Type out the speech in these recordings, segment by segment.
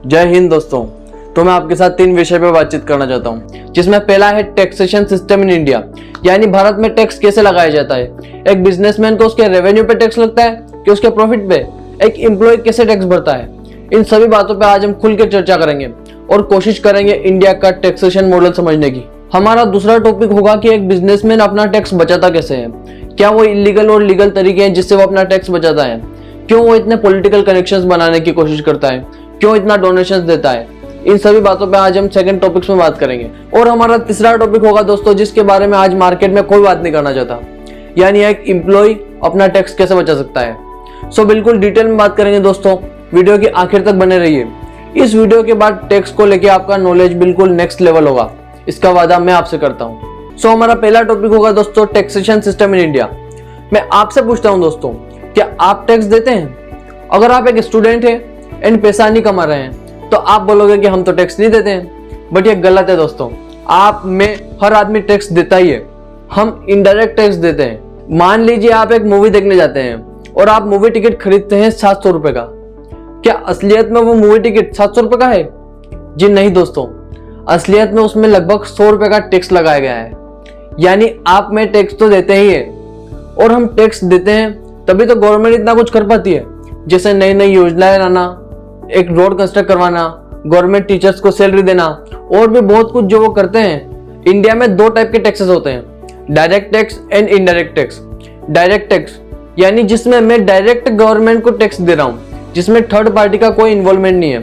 जय हिंद दोस्तों। तो मैं आपके साथ 3 विषय पर बातचीत करना चाहता हूं, जिसमें पहला है टैक्सेशन सिस्टम इन इंडिया, यानी भारत में टैक्स कैसे लगाया जाता है। एक बिजनेसमैन को उसके रेवेन्यू पे टैक्स लगता है कि उसके प्रॉफिट पे। एक एम्प्लॉय कैसे टैक्स भरता है। इन सभी बातों पे आज हम खुल के चर्चा करेंगे और कोशिश करेंगे इंडिया का टैक्सेशन मॉडल समझने की। हमारा दूसरा टॉपिक होगा कि एक बिजनेसमैन अपना टैक्स बचाता कैसे है। क्या वो इलीगल और लीगल तरीके हैं जिससे वो अपना टैक्स बचाता है। क्यों वो इतने पॉलिटिकल कनेक्शंस बनाने की कोशिश करता है, क्यों इतना डोनेशंस देता है। इन सभी बातों पे आज हम सेकंड टॉपिक्स में बात करेंगे। और हमारा तीसरा टॉपिक होगा दोस्तों, जिसके बारे में आज मार्केट में कोई बात नहीं करना चाहता, यानी एक एम्प्लॉय अपना टैक्स कैसे बचा सकता है। सो बिल्कुल डिटेल में बात करेंगे दोस्तों, वीडियो की आखिर तक बने रहिए। इस वीडियो के बाद टैक्स को लेके आपका नॉलेज बिल्कुल नेक्स्ट लेवल होगा, इसका वादा मैं आपसे करता हूँ। सो हमारा पहला टॉपिक होगा दोस्तों, टैक्सेशन सिस्टम इन इंडिया। मैं आपसे पूछता हूँ दोस्तों, क्या आप टैक्स देते हैं? अगर आप एक स्टूडेंट है एंड पैसा नहीं कमा रहे हैं तो आप बोलोगे कि हम तो टैक्स नहीं देते हैं, बट ये गलत है दोस्तों। आप में हर आदमी टैक्स देता ही है। हम इनडायरेक्ट टैक्स देते हैं। मान लीजिए आप एक मूवी देखने जाते हैं और आप मूवी टिकट खरीदते हैं 700 रुपए का। क्या असलियत में वो मूवी टिकट 700 रुपए का है? जी नहीं दोस्तों, असलियत में उसमें लगभग 100 रुपए का टैक्स लगाया गया है। यानी आप में टैक्स तो देते ही है, और हम टैक्स देते हैं तभी तो गवर्नमेंट इतना कुछ कर पाती है, जैसे नई नई योजनाएं लाना, एक रोड कंस्ट्रक्ट करवाना, गवर्नमेंट टीचर्स को सैलरी देना, और भी बहुत कुछ जो वो करते हैं। इंडिया में 2 टाइप के टैक्सेस होते हैं, direct tax and indirect tax. Direct tax यानी जिसमें मैं डायरेक्ट गवर्नमेंट को टैक्स दे रहा हूँ, जिसमें थर्ड पार्टी का कोई इन्वॉल्वमेंट नहीं है।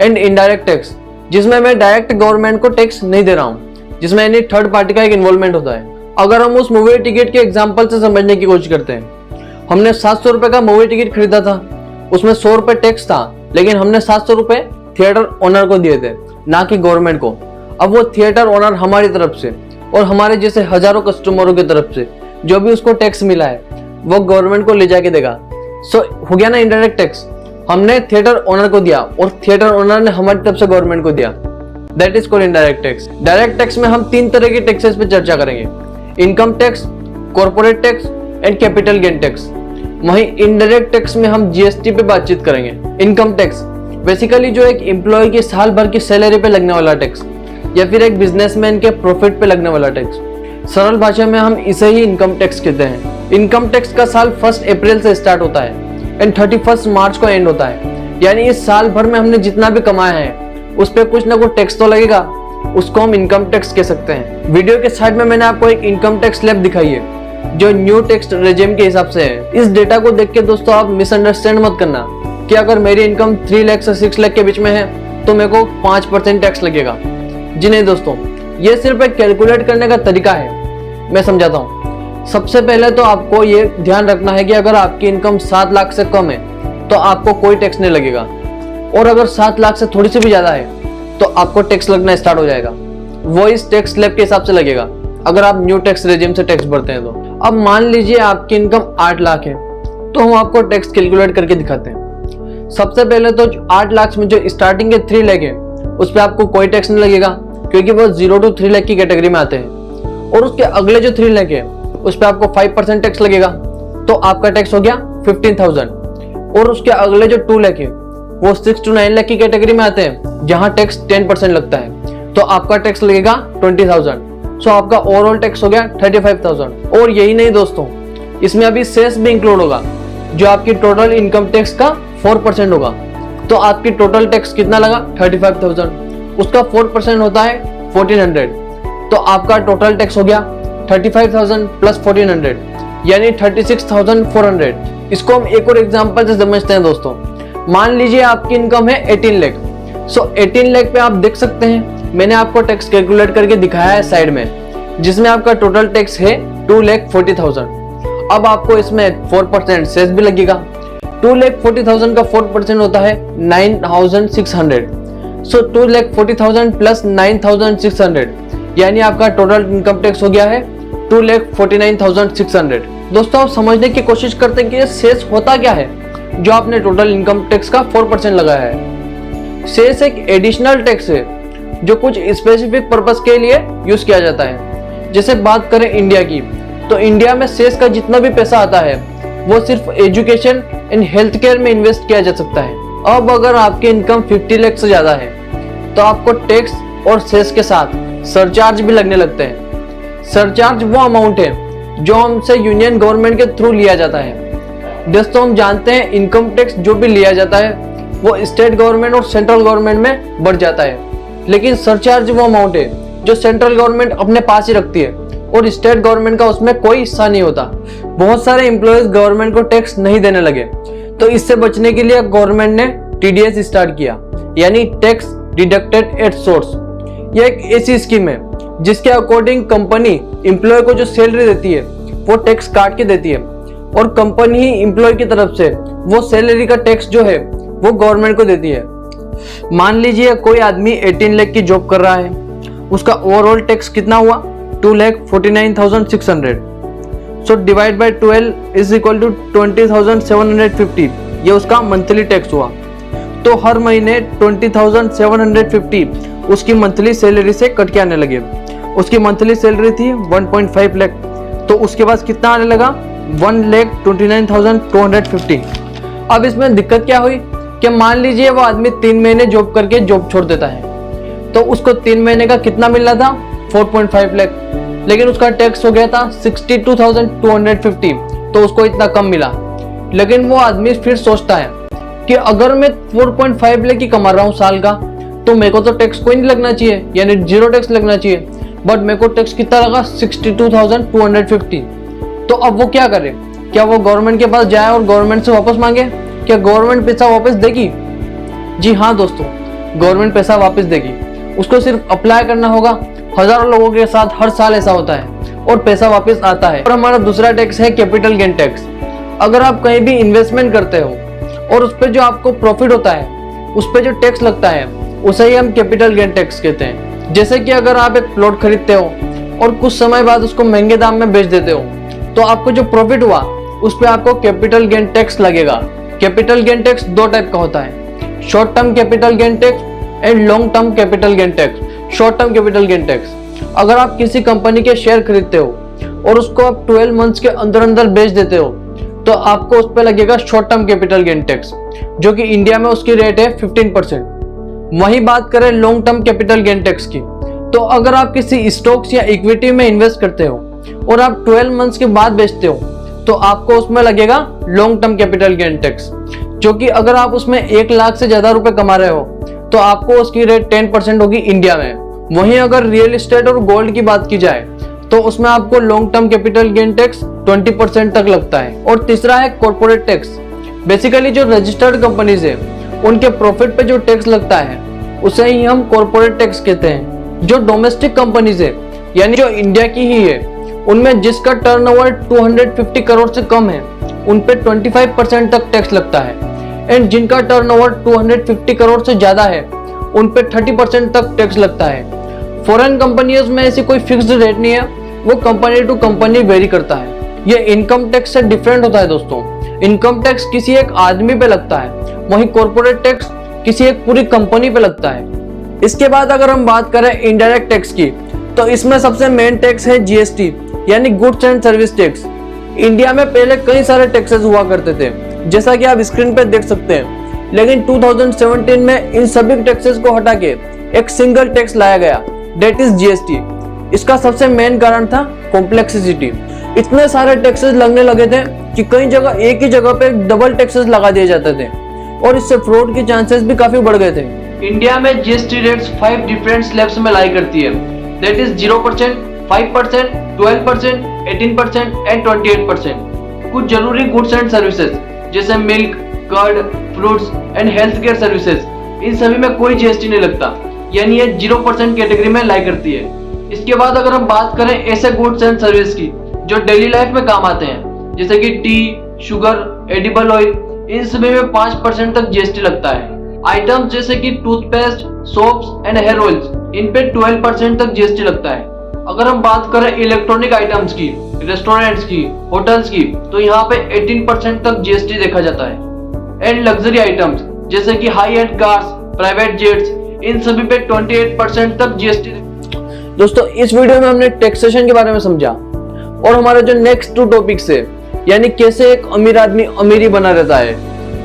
एंड इनडायरेक्ट टैक्स जिसमें मैं डायरेक्ट गवर्नमेंट को टैक्स नहीं दे रहा हूँ, जिसमें यानी थर्ड पार्टी का एक इन्वॉल्वमेंट होता है। अगर हम उस मूवी टिकट के एग्जाम्पल से समझने की कोशिश करते हैं, हमने 700 रुपए का मूवी टिकट खरीदा था, उसमें 100 रुपए टैक्स था, लेकिन हमने 700 रुपए थिएटर ओनर को दिए थे, ना कि गवर्नमेंट को। अब वो थिएटर ओनर हमारी तरफ से और हमारे जैसे हजारों कस्टमरों की तरफ से जो भी उसको टैक्स मिला है वो गवर्नमेंट को ले जाके देगा। सो हो गया ना इनडायरेक्ट टैक्स। हमने थिएटर ओनर को दिया और थिएटर ओनर ने हमारी तरफ से गवर्नमेंट को दिया। That is called indirect tax. Direct tax में हम 3 तरह के टैक्सेस पे चर्चा करेंगे, income tax, corporate tax and capital gain tax. वहीं इनडायरेक्ट टैक्स में हम जीएसटी पे बातचीत करेंगे। इनकम टैक्स बेसिकली जो एक एम्प्लॉय की साल भर की सैलरी पे लगने वाला टैक्स, या फिर एक बिजनेसमैन के प्रॉफिट पे लगने वाला टैक्स। सरल भाषा में हम इसे ही इनकम टैक्स कहते हैं। इनकम टैक्स का साल 1 अप्रैल से स्टार्ट होता है एंड 31 मार्च को एंड होता है। यानी इस साल भर में हमने जितना भी कमाया है उस पर कुछ ना कुछ टैक्स तो लगेगा, उसको हम इनकम टैक्स कह सकते हैं। वीडियो के साइड में मैंने आपको एक इनकम टैक्स स्लैब दिखाई है जो न्यू टैक्स रेजिम के हिसाब से है। इस डेटा को देख के दोस्तों आप मिसअंडरस्टैंड मत करना कि अगर मेरी इनकम 3 लाख से 6 लाख के बीच में है तो मेरे को 5% टैक्स लगेगा। जी नहीं दोस्तों, ये सिर्फ एक कैलकुलेट करने का तरीका है। मैं समझाता हूँ। सबसे पहले तो आपको ये ध्यान रखना है कि अगर आपकी इनकम 7 लाख से कम है तो आपको कोई टैक्स नहीं लगेगा, और अगर 7 लाख से थोड़ी सी भी ज्यादा है तो आपको टैक्स लगना स्टार्ट हो जाएगा। वो इस टैक्स स्लैब के हिसाब से लगेगा अगर आप न्यू टैक्स रेजिम से टैक्स भरते हैं तो। अब मान लीजिए आपकी इनकम 8 लाख है, तो हम आपको टैक्स कैलकुलेट करके दिखाते हैं। सबसे पहले तो 8 लाख में जो स्टार्टिंग के 3 लाख है उस पर आपको कोई टैक्स नहीं लगेगा, क्योंकि वो 0 to 3 लाख की कैटेगरी में आते हैं। और उसके अगले जो 3 लाख है उस पर आपको 5% टैक्स लगेगा, तो आपका टैक्स हो गया 15,000। और उसके अगले जो 2 लाख है वो 6 to 9 लाख की कैटेगरी में आते हैं, जहां टैक्स 10% लगता है, तो आपका टैक्स लगेगा 20,000। सो आपका ओवरऑल टैक्स हो गया 35,000। और यही नहीं दोस्तों, इसमें अभी सेस भी इंक्लूड होगा जो आपकी टोटल इनकम टैक्स का 4% होगा। तो आपकी टोटल टैक्स कितना लगा? 35,000। उसका 4% होता है 1400, तो आपका टोटल टैक्स हो गया 35,000 प्लस 1400, यानी 36,400। इसको हम एक और एग्जांपल से समझते हैं दोस्तों। मान लीजिए आपकी इनकम है 18 लाख। सो 18 लाख पे आप देख सकते हैं मैंने आपको टैक्स कैलकुलेट करके दिखाया है साइड में, जिसमें आपका टोटल टैक्स है 2,40,000। अब आपको इसमें 4% सेस भी लगेगा। 2,40,000 का 4% होता है 9,600। सो 2,40,000 प्लस 9,600, यानी आपका टोटल इनकम टैक्स हो गया है 2,49,600। दोस्तों आप समझने की कोशिश करते हैं कि ये सेस होता क्या है जो आपने टोटल इनकम टैक्स का 4% लगाया है। सेस एक एडिशनल टैक्स है जो कुछ स्पेसिफिक पर्पस के लिए यूज किया जाता है। जैसे बात करें इंडिया की, तो इंडिया में सेस का जितना भी पैसा आता है वो सिर्फ एजुकेशन एंड हेल्थ केयर में इन्वेस्ट किया जा सकता है। अब अगर आपकी इनकम 50 लाख से ज्यादा है तो आपको टैक्स और सेस के साथ सरचार्ज भी लगने लगते हैं। सरचार्ज वो अमाउंट है जो हमसे यूनियन गवर्नमेंट के थ्रू लिया जाता है। दोस्तों हम जानते हैं इनकम टैक्स जो भी लिया जाता है वो स्टेट गवर्नमेंट और सेंट्रल गवर्नमेंट में बढ़ जाता है, लेकिन सरचार्ज वो अमाउंट है जो सेंट्रल गवर्नमेंट अपने पास ही रखती है और स्टेट गवर्नमेंट का उसमें कोई हिस्सा नहीं होता। बहुत सारे एम्प्लॉयज गवर्नमेंट को टैक्स नहीं देने लगे, तो इससे बचने के लिए गवर्नमेंट ने TDS स्टार्ट किया, यानी टैक्स डिडक्टेड एट सोर्स। यह एक ऐसी स्कीम है जिसके अकॉर्डिंग कंपनी एम्प्लॉय को जो सैलरी देती है वो टैक्स काट के देती है और कंपनी ही एम्प्लॉय की तरफ से वो सैलरी का टैक्स जो है वो गवर्नमेंट को देती है। मान लीजिए कोई आदमी 18 लाख की जॉब कर रहा है, उसका ओवरऑल टैक्स कितना हुआ 2,49,600। So divide by 12 is equal to 20,750। ये उसका मंथली टैक्स हुआ। तो हर महीने 20,750 उसकी मंथली सैलरी से कट के आने लगे। उसकी मंथली सैलरी थी 1.5 लाख, तो उसके पास कितना आने लगा 1,29,250। अब इसमें दिक्कत क्या हुई कि मान लीजिए वो आदमी 3 महीने जॉब करके जॉब छोड़ देता है, तो उसको 3 महीने का कितना मिल रहा था 4.5 लाख, लेकिन उसका टैक्स हो गया था 62,250, तो उसको इतना कम मिला। लेकिन वो आदमी फिर सोचता है कि अगर मैं 4.5 लाख की कमा रहा हूँ साल का, तो मेरे को तो टैक्स कोई नहीं लगना चाहिए, यानी जीरो टैक्स लगना चाहिए, बट मेरे को टैक्स कितना लगा 62,250। तो अब वो क्या करे? क्या वो गवर्नमेंट के पास जाए और गवर्नमेंट से वापस मांगे? क्या गवर्नमेंट पैसा वापस देगी? जी हाँ दोस्तों, गवर्नमेंट पैसा वापस देगी। उसको सिर्फ अप्लाई करना होगा। हजारों लोगों के साथ हर साल ऐसा होता है और पैसा वापस आता है। और हमारा दूसरा टैक्स है कैपिटल गेन टैक्स। अगर आप कहीं भी इन्वेस्टमेंट करते हो और उस पर जो आपको प्रॉफिट होता है उस पर जो टैक्स लगता है उसे ही हम कैपिटल गेन टैक्स कहते हैं। जैसे कि अगर आप एक प्लॉट खरीदते हो और कुछ समय बाद उसको महंगे दाम में बेच देते हो, तो आपको जो प्रॉफिट हुआ उस पर आपको कैपिटल गेन टैक्स लगेगा। कैपिटल गेन टैक्स 2 टाइप का होता है, short term capital gain tax and long term capital gain tax. Short term capital gain tax, अगर आप किसी कंपनी के शेयर खरीदते हो और उसको आप 12 मंथ्स के अंदर अंदर बेच देते हो, तो आपको उस पर लगेगा short term capital gain tax, जो कि इंडिया में उसकी रेट है 15%। वही बात करें long term capital gain tax की, तो अगर आप किसी स्टॉक्स या इक्विटी में इन्वेस्ट करते हो और आप 12 मंथ्स के बाद बेचते हो, तो आपको उसमें लगेगा long term capital gain tax, जो कि अगर आप उसमें 1 लाख से ज्यादा रुपए कमा रहे हो तो आपको उसकी रेट 10% होगी इंडिया में। वहीं अगर रियल एस्टेट और गोल्ड की बात की जाए तो उसमें आपको long term capital gain tax 20% तक लगता है। और तीसरा है कॉर्पोरेट टैक्स। बेसिकली जो रजिस्टर्ड कंपनीज है उनके प्रॉफिट पे जो टैक्स लगता है उसे ही हम कॉर्पोरेट टैक्स कहते हैं। जो डोमेस्टिक कंपनीज है, यानी जो इंडिया की ही है, उनमें जिसका टर्नओवर 250 करोड़ से कम है उन पे 25% तक टैक्स लगता है, एंड जिनका टर्नओवर 250 करोड़ से ज्यादा है उन पे 30% तक टैक्स लगता है। फॉरेन कंपनियों में ऐसी कोई फिक्स्ड रेट नहीं है, वो कंपनी टू कंपनी वेरी करता है। ये इनकम टैक्स से डिफरेंट होता है दोस्तों। इनकम टैक्स किसी एक आदमी पे लगता है, वहीं कॉर्पोरेट टैक्स किसी एक पूरी कंपनी पे लगता है। इसके बाद अगर हम बात करें इनडायरेक्ट टैक्स की, तो इसमें सबसे मेन टैक्स है GST, यानी goods and service tax. India में पहले कई सारे टैक्सेस हुआ करते थे, जैसा कि आप स्क्रीन पे देख सकते हैं, लेकिन 2017 में इन सभी टैक्सेस को हटा के एक सिंगल टैक्स लाया गया, डेट इज GST। इसका सबसे मेन कारण था कॉम्प्लेक्सिटी। इतने सारे टैक्सेस लगने लगे थे कि कई जगह एक ही जगह पे डबल टैक्सेस लगा दिए जाते थे और इससे फ्रॉड के चांसेस भी काफी बढ़ गए थे। इंडिया में GST रेट्स 5 डिफरेंट स्लैब्स में लाई करती है, दैट इज 0%, 5%, 12%, 18% एंड 28%। कुछ जरूरी गुड्स एंड सर्विसेज जैसे milk, curd, fruits and health care services, इन सभी में कोई GST नहीं लगता, यानी ये 0% कैटेगरी में लाई करती है। इसके बाद अगर हम बात करें ऐसे गुड्स एंड सर्विस की जो डेली लाइफ में काम आते हैं, जैसे कि टी, शुगर, एडिबल ऑयल, इन सभी में 5% तक GST लगता है। आइटम्स जैसे कि toothpaste, soaps and hair oils, इन पे 12% तक GST लगता है। अगर हम बात करें इलेक्ट्रॉनिक आइटम्स की, रेस्टोरेंट्स की, होटल्स की, तो यहाँ पे 18% तक GST देखा जाता है। एंड लग्जरी आइटम्स जैसे कि high end cars, private jets, इन सभी पे 28% तक GST। दोस्तों इस वीडियो में हमने टैक्सेशन के बारे में समझा और हमारे जो नेक्स्ट 2 टॉपिक्स है, यानी कैसे एक अमीर आदमी अमीरी बना रहता है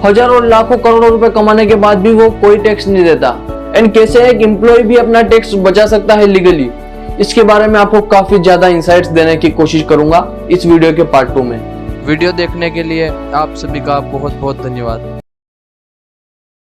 हजारों और लाखों करोड़ों रुपए कमाने के बाद भी वो कोई टैक्स नहीं देता, एंड कैसे एक एम्प्लॉय भी अपना टैक्स बचा सकता है लीगली, इसके बारे में आपको काफी ज्यादा इंसाइट्स देने की कोशिश करूंगा इस वीडियो के पार्ट 2 में। वीडियो देखने के लिए आप सभी का बहुत बहुत धन्यवाद।